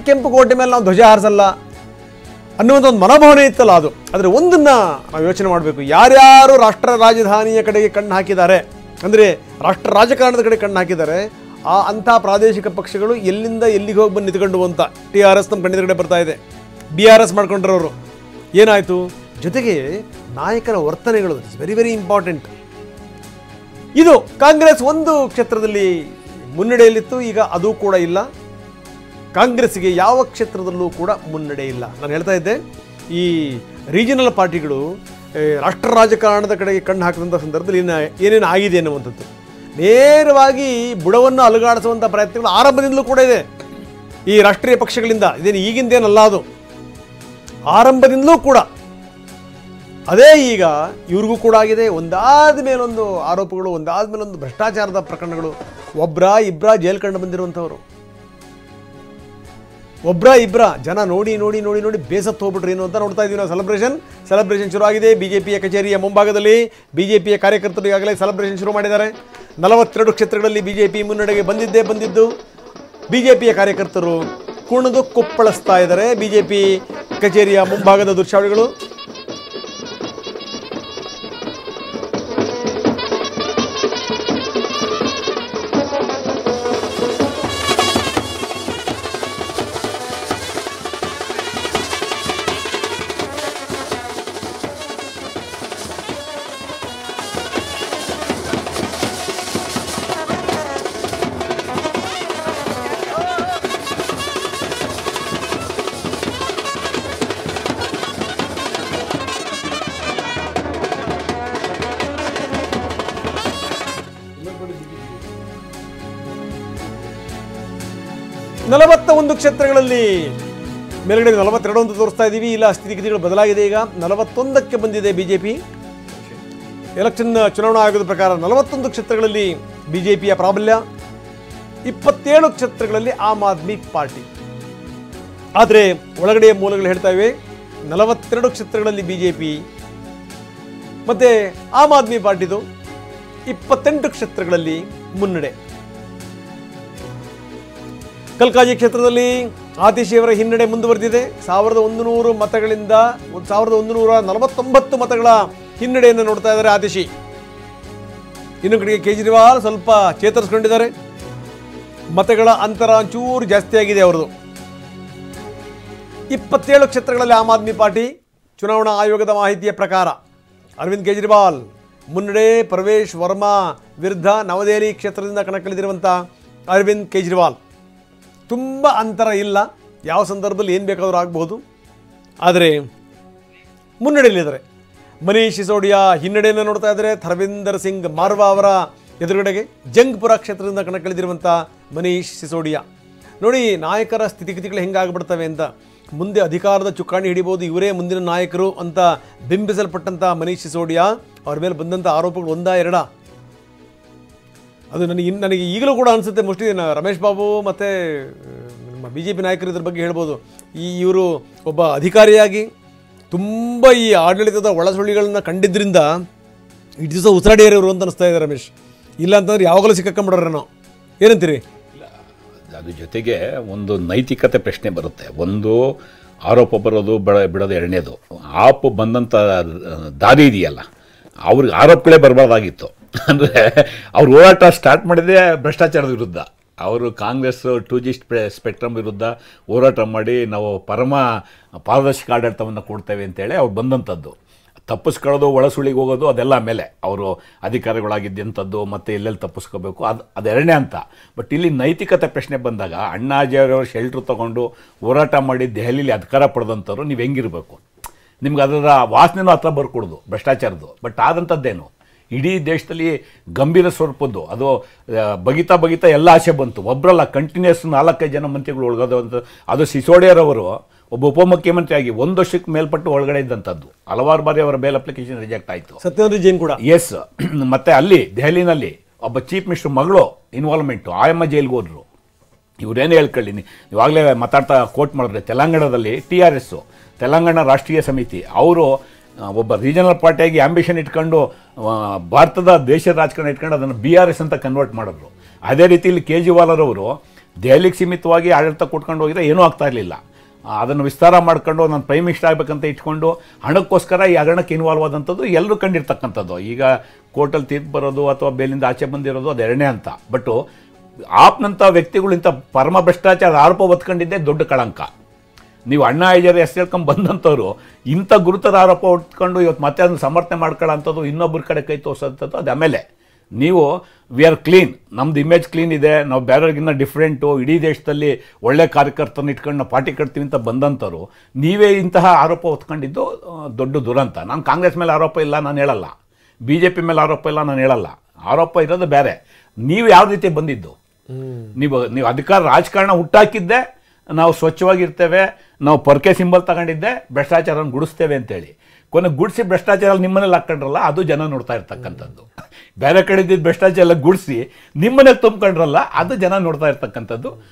ಕೆಂಪು ಕೋಟೆ ಮೇಲೆ ನಾವು ಧ್ವಜ ಹಾರಿಸಲ್ಲ ಅನ್ನುವಂಥ ಒಂದು ಮನೋಭಾವನೆ ಇತ್ತಲ್ಲ ಅದು. ಆದರೆ ಒಂದನ್ನು ನಾವು ಯೋಚನೆ ಮಾಡಬೇಕು, ಯಾರ್ಯಾರು ರಾಷ್ಟ್ರ ರಾಜಧಾನಿಯ ಕಡೆಗೆ ಕಣ್ಣು ಹಾಕಿದ್ದಾರೆ, ಅಂದರೆ ರಾಷ್ಟ್ರ ರಾಜಕಾರಣದ ಕಡೆ ಕಣ್ಣು ಹಾಕಿದ್ದಾರೆ, ಅಂಥ ಪ್ರಾದೇಶಿಕ ಪಕ್ಷಗಳು ಎಲ್ಲಿಂದ ಎಲ್ಲಿಗೆ ಹೋಗಿ ಬಂದು ನಿಂತ್ಕೊಂಡು ಅಂತ. TRS ನಮ್ಮ ಕಣ್ಣಿನ ಕಡೆ ಬರ್ತಾ ಇದೆ, BRS ಮಾಡ್ಕೊಂಡ್ರವರು ಏನಾಯಿತು. ಜೊತೆಗೆ ನಾಯಕರ ವರ್ತನೆಗಳು ಇಟ್ಸ್ ವೆರಿ ವೆರಿ ಇಂಪಾರ್ಟೆಂಟ್. ಇದು ಕಾಂಗ್ರೆಸ್ ಒಂದು ಕ್ಷೇತ್ರದಲ್ಲಿ ಮುನ್ನಡೆಯಲ್ಲಿತ್ತು, ಈಗ ಅದು ಕೂಡ ಇಲ್ಲ. ಕಾಂಗ್ರೆಸ್ಸಿಗೆ ಯಾವ ಕ್ಷೇತ್ರದಲ್ಲೂ ಕೂಡ ಮುನ್ನಡೆ ಇಲ್ಲ. ನಾನು ಹೇಳ್ತಾ ಇದ್ದೆ, ಈ ರೀಜನಲ್ ಪಾರ್ಟಿಗಳು ರಾಷ್ಟ್ರ ರಾಜಕಾರಣದ ಕಡೆಗೆ ಕಣ್ಣು ಹಾಕಿದಂಥ ಸಂದರ್ಭದಲ್ಲಿ ಏನೇನು ಆಗಿದೆ ಅನ್ನುವಂಥದ್ದು ನೇರವಾಗಿ ಬುಡವನ್ನು ಅಲುಗಾಡಿಸುವಂಥ ಪ್ರಯತ್ನಗಳು ಆರಂಭದಿಂದಲೂ ಕೂಡ ಇದೆ ಈ ರಾಷ್ಟ್ರೀಯ ಪಕ್ಷಗಳಿಂದ. ಇದೇನು ಈಗಿಂದೇನಲ್ಲ, ಅದು ಆರಂಭದಿಂದಲೂ ಕೂಡ ಅದೇ. ಈಗ ಇವ್ರಿಗೂ ಕೂಡ ಆಗಿದೆ. ಒಂದಾದ ಮೇಲೊಂದು ಆರೋಪಗಳು, ಒಂದಾದ ಮೇಲೊಂದು ಭ್ರಷ್ಟಾಚಾರದ ಪ್ರಕರಣಗಳು. ಒಬ್ಬರ ಇಬ್ಬರ ಜೈಲು ಕಂಡು ಬಂದಿರುವಂಥವ್ರು, ಒಬ್ಬರ ಇಬ್ಬರ ಜನ ನೋಡಿ ನೋಡಿ ನೋಡಿ ನೋಡಿ ಬೇಸತ್ತು ಹೋಗ್ಬಿಟ್ರಿ ಏನು ಅಂತ ನೋಡ್ತಾ ಇದ್ದೀವಿ ನಾವು. ಸೆಲೆಬ್ರೇಷನ್ ಶುರು ಆಗಿದೆ BJPಯ ಕಚೇರಿಯ ಮುಂಭಾಗದಲ್ಲಿ. BJPಯ ಕಾರ್ಯಕರ್ತರು ಈಗಾಗಲೇ ಸೆಲೆಬ್ರೇಷನ್ ಶುರು ಮಾಡಿದ್ದಾರೆ. 42 ಕ್ಷೇತ್ರಗಳಲ್ಲಿ BJP ಮುನ್ನಡೆಗೆ ಬಂದಿದ್ದು. BJPಯ ಕಾರ್ಯಕರ್ತರು ಕುಣಿದು ಕುಪ್ಪಳಿಸ್ತಾ ಇದ್ದಾರೆ. BJP ಕಚೇರಿಯ ಮುಂಭಾಗದ ದೃಶ್ಯಾವಳಿಗಳು. ಒಂದು ಕ್ಷೇತ್ರಗಳಲ್ಲಿ ಮೇಲ್ಗಡೆ 42 ಅಂತ ತೋರಿಸ್ತಾ ಇದ್ದೀವಿ. ಇಲ್ಲ, ಸ್ಥಿತಿಗತಿಗಳು ಬದಲಾಗಿದೆ. ಈಗ 41ಕ್ಕೆ ಬಂದಿದೆ BJP. ಚುನಾವಣಾ ಆಯೋಗದ ಪ್ರಕಾರ 41 ಕ್ಷೇತ್ರಗಳಲ್ಲಿ BJPಯ ಪ್ರಾಬಲ್ಯ, 27 ಕ್ಷೇತ್ರಗಳಲ್ಲಿ ಆಮ್ ಆದ್ಮಿ ಪಾರ್ಟಿ. ಆದರೆ ಒಳಗಡೆಯ ಮೂಲಗಳು ಹೇಳ್ತಾ ಇವೆ 42 ಕ್ಷೇತ್ರಗಳಲ್ಲಿ BJP ಮತ್ತೆ ಆಮ್ ಆದ್ಮಿ ಪಾರ್ಟಿದು 28 ಕ್ಷೇತ್ರಗಳಲ್ಲಿ ಮುನ್ನಡೆ. ಕಲ್ಕಾಜಿ ಕ್ಷೇತ್ರದಲ್ಲಿ ಆತಿಶಿಯವರ ಹಿನ್ನಡೆ ಮುಂದುವರೆದಿದೆ. 1100 ಮತಗಳಿಂದ 1149 ಮತಗಳ ಹಿನ್ನಡೆಯನ್ನು ನೋಡ್ತಾ ಇದ್ದಾರೆ ಆತಿಶಿ. ಇನ್ನು ಕಡೆಗೆ ಕೇಜ್ರಿವಾಲ್ ಸ್ವಲ್ಪ ಚೇತರಿಸಿಕೊಂಡಿದ್ದಾರೆ. ಮತಗಳ ಅಂತರ ಒಂಚೂರು ಜಾಸ್ತಿ ಆಗಿದೆ ಅವರದು. 27 ಕ್ಷೇತ್ರಗಳಲ್ಲಿ ಆಮ್ ಆದ್ಮಿ ಪಾರ್ಟಿ. ಚುನಾವಣಾ ಆಯೋಗದ ಮಾಹಿತಿಯ ಪ್ರಕಾರ ಅರವಿಂದ್ ಕೇಜ್ರಿವಾಲ್ ಮುನ್ನಡೆ. ಪ್ರವೇಶ್ ವರ್ಮಾ ವಿರುದ್ಧ ನವದೆಹಲಿ ಕ್ಷೇತ್ರದಿಂದ ಕಣಕ್ಕಿಳಿದಿರುವಂಥ ಅರವಿಂದ್ ಕೇಜ್ರಿವಾಲ್. ತುಂಬ ಅಂತರ ಇಲ್ಲ, ಯಾವ ಸಂದರ್ಭದಲ್ಲಿ ಏನು ಬೇಕಾದರೂ ಆಗಬಹುದು. ಆದರೆ ಮುನ್ನಡೆಯಲ್ಲಿದ್ದಾರೆ. ಮನೀಶ್ ಸಿಸೋಡಿಯಾ ಹಿನ್ನಡೆಯನ್ನು ನೋಡ್ತಾ ಇದ್ದಾರೆ. ಥರ್ವಿಂದರ್ ಸಿಂಗ್ ಮಾರ್ವಾ ಅವರ ಎದುರುಗಡೆಗೆ ಜಂಗ್ಪುರ ಕ್ಷೇತ್ರದಿಂದ ಕಣಕ್ಕಿಳಿದಿರುವಂಥ ಮನೀಶ್ ಸಿಸೋಡಿಯಾ. ನೋಡಿ ನಾಯಕರ ಸ್ಥಿತಿಗತಿಗಳು ಹೆಂಗಾಗ್ಬಿಡ್ತವೆ ಅಂತ. ಮುಂದೆ ಅಧಿಕಾರದ ಚುಕ್ಕಾಣಿ ಹಿಡಿಬೋದು, ಇವರೇ ಮುಂದಿನ ನಾಯಕರು ಅಂತ ಬಿಂಬಿಸಲ್ಪಟ್ಟಂಥ ಮನೀಶ್ ಸಿಸೋಡಿಯಾ ಅವ್ರ ಮೇಲೆ ಬಂದಂಥ ಆರೋಪಗಳು ಒಂದಾ ಎರಡ. ಅದು ನನಗೆ ಈಗಲೂ ಕೂಡ ಅನಿಸುತ್ತೆ. ಮೋಸ್ಟ್ಲಿ ರಮೇಶ್ ಬಾಬು ಮತ್ತು ನಮ್ಮ BJP ನಾಯಕರು ಇದ್ರ ಬಗ್ಗೆ ಹೇಳ್ಬೋದು. ಇವರು ಒಬ್ಬ ಅಧಿಕಾರಿಯಾಗಿ ತುಂಬ ಈ ಆಡಳಿತದ ಒಳಸುಳಿಗಳನ್ನ ಕಂಡಿದ್ದರಿಂದ ಇಷ್ಟು ದಿವಸ ಉಸಿರಾಡಿಯವರು ಅಂತ ಅನಿಸ್ತಾ ಇದೆ ರಮೇಶ್. ಇಲ್ಲ ಅಂತಂದ್ರೆ ಯಾವಾಗಲೂ ಸಿಕ್ಕಾಕೊಂಡ್ಬಿಡ್ರೆ ನಾವು ಏನಂತೀರಿ? ಅದ್ರ ಜೊತೆಗೆ ಒಂದು ನೈತಿಕತೆ ಪ್ರಶ್ನೆ ಬರುತ್ತೆ. ಒಂದು ಆರೋಪ ಬರೋದು ಬಿಡೋದು ಎರಡನೇದು. ಆಪ್ ಬಂದಂಥ ದಾರಿ ಇದೆಯಲ್ಲ, ಅವ್ರಿಗೆ ಆರೋಪಗಳೇ ಬರಬಾರ್ದಾಗಿತ್ತು. ಅಂದರೆ ಅವ್ರು ಹೋರಾಟ ಸ್ಟಾರ್ಟ್ ಮಾಡಿದ್ದೇ ಭ್ರಷ್ಟಾಚಾರದ ವಿರುದ್ಧ. ಅವರು ಕಾಂಗ್ರೆಸ್ 2G ಸ್ಪೆಕ್ಟ್ರಮ್ ವಿರುದ್ಧ ಹೋರಾಟ ಮಾಡಿ ನಾವು ಪಾರದರ್ಶಕ ಆಡಳಿತವನ್ನು ಕೊಡ್ತೇವೆ ಅಂತೇಳಿ ಅವ್ರು ಬಂದಂಥದ್ದು. ತಪ್ಪಿಸ್ಕೊಳ್ಳೋದು, ಒಳಸುಳಿಗೆ ಹೋಗೋದು ಅದೆಲ್ಲ ಮೇಲೆ ಅವರು ಅಧಿಕಾರಿಗಳಾಗಿದ್ದಂಥದ್ದು ಮತ್ತು ಎಲ್ಲೆಲ್ಲಿ ತಪ್ಪಿಸ್ಕೋಬೇಕು ಅದು ಎರಡನೇ ಅಂತ. ಬಟ್ ಇಲ್ಲಿ ನೈತಿಕತೆ ಪ್ರಶ್ನೆ ಬಂದಾಗ ಅಣ್ಣಾಜಿಯವರು ಶೆಲ್ಟ್ರ್ ತೊಗೊಂಡು ಹೋರಾಟ ಮಾಡಿ ದೆಹಲಿಯಲ್ಲಿ ಅಧಿಕಾರ ಪಡೆದಂಥವ್ರು ನೀವು ಹೆಂಗಿರಬೇಕು? ನಿಮ್ಗೆ ಅದರ ವಾಸನೆನೂ ಹತ್ರ ಬರ್ಕೊಡೋದು ಭ್ರಷ್ಟಾಚಾರದ್ದು. ಬಟ್ ಆದಂಥದ್ದೇನು ಇಡೀ ದೇಶದಲ್ಲಿ ಗಂಭೀರ ಸ್ವರೂಪದ್ದು. ಅದು ಬಗಿತಾ ಎಲ್ಲ ಆಸೆ ಬಂತು. ಒಬ್ಬರಲ್ಲ, ಕಂಟಿನ್ಯೂಸ್ 4-5 ಜನ ಮಂತ್ರಿಗಳು ಒಳಗೋದು ಅಂತ. ಅದು ಸಿಸೋಡಿಯರವರು ಒಬ್ಬ ಉಪಮುಖ್ಯಮಂತ್ರಿಯಾಗಿ 1 ವರ್ಷಕ್ಕೆ ಮೇಲ್ಪಟ್ಟು ಒಳಗಡೆ ಇದ್ದಂಥದ್ದು. ಹಲವಾರು ಬಾರಿ ಅವರ ಬೇಲ್ ಅಪ್ಲಿಕೇಶನ್ ರಿಜೆಕ್ಟ್ ಆಯಿತು. ಸತ್ಯೇಂದ್ರ ಜೈನ್ ಕೂಡ ಎಸ್. ಮತ್ತು ಅಲ್ಲಿ ದೆಹಲಿನಲ್ಲಿ ಒಬ್ಬ ಚೀಫ್ ಮಿನಿಸ್ಟರ್ ಮಗಳು ಇನ್ವಾಲ್ವ್ಮೆಂಟು, ಆಯಮ್ಮ ಜೈಲ್ಗೆ ಹೋದ್ರು. ಇವರೇನು ಹೇಳ್ಕೊಳ್ಳಿ, ಇವಾಗಲೇ ಮಾತಾಡ್ತಾ ಕೋಟ್ ಮಾಡಿದ್ರೆ ತೆಲಂಗಾಣದಲ್ಲಿ TRS ತೆಲಂಗಾಣ ರಾಷ್ಟ್ರೀಯ ಸಮಿತಿ ಅವರು ಒಬ್ಬ ರೀಜನಲ್ ಪಾರ್ಟಿಯಾಗಿ ಆಂಬಿಷನ್ ಇಟ್ಕೊಂಡು ಭಾರತದ ದೇಶದ ರಾಜಕಾರಣ ಇಟ್ಕೊಂಡು ಅದನ್ನು BRS ಅಂತ ಕನ್ವರ್ಟ್ ಮಾಡಿದ್ರು. ಅದೇ ರೀತಿ ಇಲ್ಲಿ ಕೇಜ್ರಿವಾಲ್ ಅವರು ದೆಹಲಿಗೆ ಸೀಮಿತವಾಗಿ ಆಡಳಿತ ಕೊಟ್ಕೊಂಡು ಹೋಗಿದ್ರೆ ಏನೂ ಆಗ್ತಾ ಇರಲಿಲ್ಲ. ಅದನ್ನು ವಿಸ್ತಾರ ಮಾಡ್ಕೊಂಡು ನಾನು ಪ್ರೈಮ್ ಮಿನಿಸ್ಟರ್ ಆಗಬೇಕಂತ ಇಟ್ಕೊಂಡು ಹಣಕ್ಕೋಸ್ಕರ ಈ ಹಗರಣಕ್ಕೆ ಇನ್ವಾಲ್ವ್ ಆದಂಥದ್ದು ಎಲ್ಲರೂ ಕಂಡಿರ್ತಕ್ಕಂಥದ್ದು. ಈಗ ಕೋರ್ಟಲ್ಲಿ ತೀರ್ಪು ಬರೋದು ಅಥವಾ ಬೇಲಿಂದ ಆಚೆ ಬಂದಿರೋದು ಅದು ಎರಡನೇ ಹಂತ. ಬಟ್ ಆಪ್ನಂಥ ವ್ಯಕ್ತಿಗಳು ಇಂಥ ಪರಮ ಭ್ರಷ್ಟಾಚಾರ ಆರೋಪ ಹೊತ್ಕೊಂಡಿದ್ದೇ ದೊಡ್ಡ ಕಳಂಕ. ನೀವು ಅಣ್ಣಾ ಹಜಾರೆ ಹೆಸರು ಹೇಳ್ಕೊಂಡು ಬಂದಂಥವ್ರು ಇಂಥ ಗುರುತರ ಆರೋಪ ಹೊತ್ಕೊಂಡು ಇವತ್ತು ಮತ್ತೆ ಅದನ್ನು ಸಮರ್ಥನೆ ಮಾಡ್ಕೊಳ್ಳೋಂಥದ್ದು, ಇನ್ನೊಬ್ಬರ ಕಡೆ ಕೈ ತೋರಿಸೋಂಥದ್ದು, ಅದು ಆಮೇಲೆ ನೀವು ವಿ ಆರ್ ಕ್ಲೀನ್, ನಮ್ಮದು ಇಮೇಜ್ ಕ್ಲೀನ್ ಇದೆ, ನಾವು ಬೇರೆಯವ್ರಿಗಿನ್ನ ಡಿಫ್ರೆಂಟು, ಇಡೀ ದೇಶದಲ್ಲಿ ಒಳ್ಳೆ ಕಾರ್ಯಕರ್ತನ ಇಟ್ಕೊಂಡು ನಾವು ಪಾರ್ಟಿ ಕಟ್ತೀವಿ ಅಂತ ಬಂದಂಥವ್ರು ನೀವೇ ಇಂತಹ ಆರೋಪ ಹೊತ್ಕೊಂಡಿದ್ದು ದೊಡ್ಡ ದುರಂತ. ನಾನು ಕಾಂಗ್ರೆಸ್ ಮೇಲೆ ಆರೋಪ ಇಲ್ಲ ನಾನು ಹೇಳಲ್ಲ, ಬಿ ಜೆ ಪಿ ಮೇಲೆ ಆರೋಪ ಇಲ್ಲ ನಾನು ಹೇಳಲ್ಲ, ಆರೋಪ ಇರೋದು ಬೇರೆ. ನೀವು ಯಾವ ರೀತಿ ಬಂದಿದ್ದು, ನೀವು ಅಧಿಕಾರ ರಾಜಕಾರಣ ಹುಟ್ಟಾಕಿದ್ದೆ ನಾವು ಸ್ವಚ್ಛವಾಗಿರ್ತೇವೆ, ನಾವು ಪೊರ್ಕೆ ಸಿಂಬಲ್ ತಗೊಂಡಿದ್ದೆ ಭ್ರಷ್ಟಾಚಾರನ ಗುಡಿಸ್ತೇವೆ ಅಂತೇಳಿ, ಕೊನೆ ಗುಡಿಸಿ ಭ್ರಷ್ಟಾಚಾರ ನಿಮ್ಮನೇಲಿ ಹಾಕೊಂಡ್ರಲ್ಲ, ಅದು ಜನ ನೋಡ್ತಾ ಇರ್ತಕ್ಕಂಥದ್ದು. ಬೇರೆ ಕಡೆ ಇದ್ದಿದ್ದು ಭ್ರಷ್ಟಾಚಾರ ಎಲ್ಲ ಗುಡಿಸಿ ನಿಮ್ಮನೇಲಿ ತುಂಬ್ಕೊಂಡ್ರಲ್ಲ, ಅದು ಜನ ನೋಡ್ತಾ ಇರ್ತಕ್ಕಂಥದ್ದು.